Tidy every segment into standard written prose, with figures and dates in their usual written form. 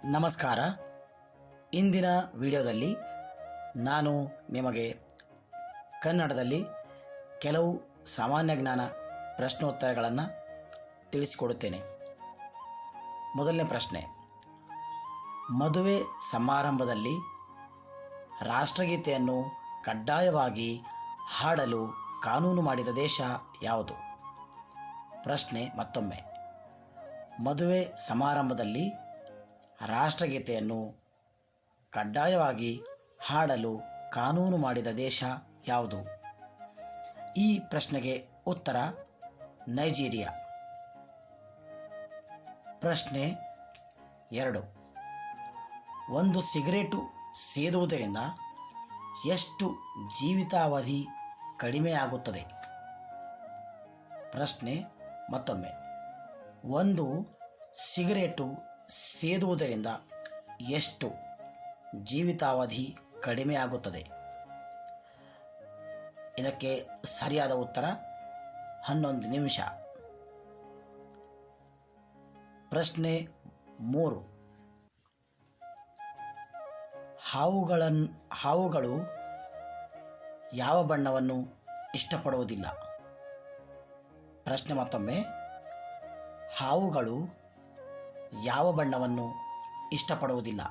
ನಮಸ್ಕಾರ. ಇಂದಿನ ವಿಡಿಯೋದಲ್ಲಿ ನಾನು ನಿಮಗೆ ಕನ್ನಡದಲ್ಲಿ ಕೆಲವು ಸಾಮಾನ್ಯ ಜ್ಞಾನ ಪ್ರಶ್ನೋತ್ತರಗಳನ್ನು ತಿಳಿಸಿಕೊಡುತ್ತೇನೆ. ಮೊದಲನೇ ಪ್ರಶ್ನೆ, ಮದುವೆ ಸಮಾರಂಭದಲ್ಲಿ ರಾಷ್ಟ್ರಗೀತೆಯನ್ನು ಕಡ್ಡಾಯವಾಗಿ ಹಾಡಲು ಕಾನೂನು ಮಾಡಿದ ದೇಶ ಯಾವುದು? ಪ್ರಶ್ನೆ ಮತ್ತೊಮ್ಮೆ, ಮದುವೆ ಸಮಾರಂಭದಲ್ಲಿ ರಾಷ್ಟ್ರಗೀತೆಯನ್ನು ಕಡ್ಡಾಯವಾಗಿ ಹಾಡಲು ಕಾನೂನು ಮಾಡಿದ ದೇಶ ಯಾವುದು? ಈ ಪ್ರಶ್ನೆಗೆ ಉತ್ತರ ನೈಜೀರಿಯಾ. ಪ್ರಶ್ನೆ 2, ಒಂದು ಸಿಗರೇಟು ಸೇದುವುದರಿಂದ ಎಷ್ಟು ಜೀವಿತಾವಧಿ ಕಡಿಮೆಯಾಗುತ್ತದೆ? ಪ್ರಶ್ನೆ ಮತ್ತೊಮ್ಮೆ, ಒಂದು ಸಿಗರೇಟು ಸೇದುವುದರಿಂದ ಎಷ್ಟು ಜೀವಿತಾವಧಿ ಕಡಿಮೆಯಾಗುತ್ತದೆ? ಇದಕ್ಕೆ ಸರಿಯಾದ ಉತ್ತರ 11 ನಿಮಿಷ. ಪ್ರಶ್ನೆ 3, ಹಾವುಗಳು ಯಾವ ಬಣ್ಣವನ್ನು ಇಷ್ಟಪಡುವುದಿಲ್ಲ? ಪ್ರಶ್ನೆ ಮತ್ತೊಮ್ಮೆ, ಹಾವುಗಳು ಯಾವ ಬಣ್ಣವನ್ನು ಇಷ್ಟಪಡುವುದಿಲ್ಲ?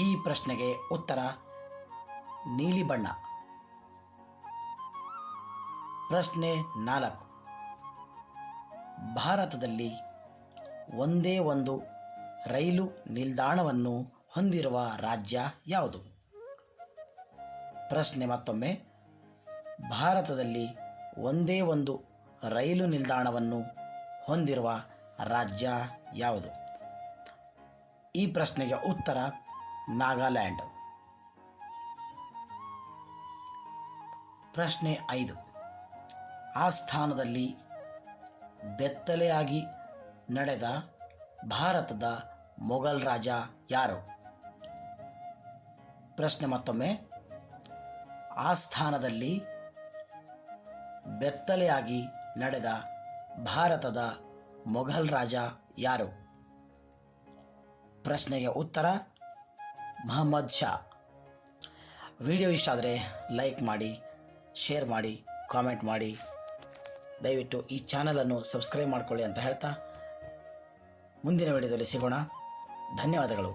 ಈ ಪ್ರಶ್ನೆಗೆ ಉತ್ತರ ನೀಲಿ ಬಣ್ಣ. ಪ್ರಶ್ನೆ 4, ಭಾರತದಲ್ಲಿ ಒಂದೇ ಒಂದು ರೈಲು ನಿಲ್ದಾಣವನ್ನು ಹೊಂದಿರುವ ರಾಜ್ಯ ಯಾವುದು? ಪ್ರಶ್ನೆ ಮತ್ತೊಮ್ಮೆ, ಭಾರತದಲ್ಲಿ ಒಂದೇ ಒಂದು ರೈಲು ನಿಲ್ದಾಣವನ್ನು ಹೊಂದಿರುವ ರಾಜ್ಯ ಯಾವುದು? ಈ ಪ್ರಶ್ನೆಗೆ ಉತ್ತರ ನಾಗಾಲ್ಯಾಂಡ್. ಪ್ರಶ್ನೆ 5, ಆಸ್ಥಾನದಲ್ಲಿ ಬೆತ್ತಲೆಯಾಗಿ ನಡೆದ ಭಾರತದ ಮೊಘಲ್ ರಾಜ ಯಾರು? ಪ್ರಶ್ನೆ ಮತ್ತೊಮ್ಮೆ, ಆಸ್ಥಾನದಲ್ಲಿ ಬೆತ್ತಲೆಯಾಗಿ ನಡೆದ ಭಾರತದ ಮೊಘಲ್ ರಾಜ ಯಾರು? ಪ್ರಶ್ನೆಗೆ ಉತ್ತರ ಮಹಮ್ಮದ್ ಶಾ. ವಿಡಿಯೋ ಇಷ್ಟ ಆದರೆ ಲೈಕ್ ಮಾಡಿ, ಶೇರ್ ಮಾಡಿ, ಕಾಮೆಂಟ್ ಮಾಡಿ. ದಯವಿಟ್ಟು ಈ ಚಾನಲನ್ನು ಸಬ್ಸ್ಕ್ರೈಬ್ ಮಾಡಿಕೊಳ್ಳಿ ಅಂತ ಹೇಳ್ತಾ ಮುಂದಿನ ವಿಡಿಯೋದಲ್ಲಿ ಸಿಗೋಣ. ಧನ್ಯವಾದಗಳು.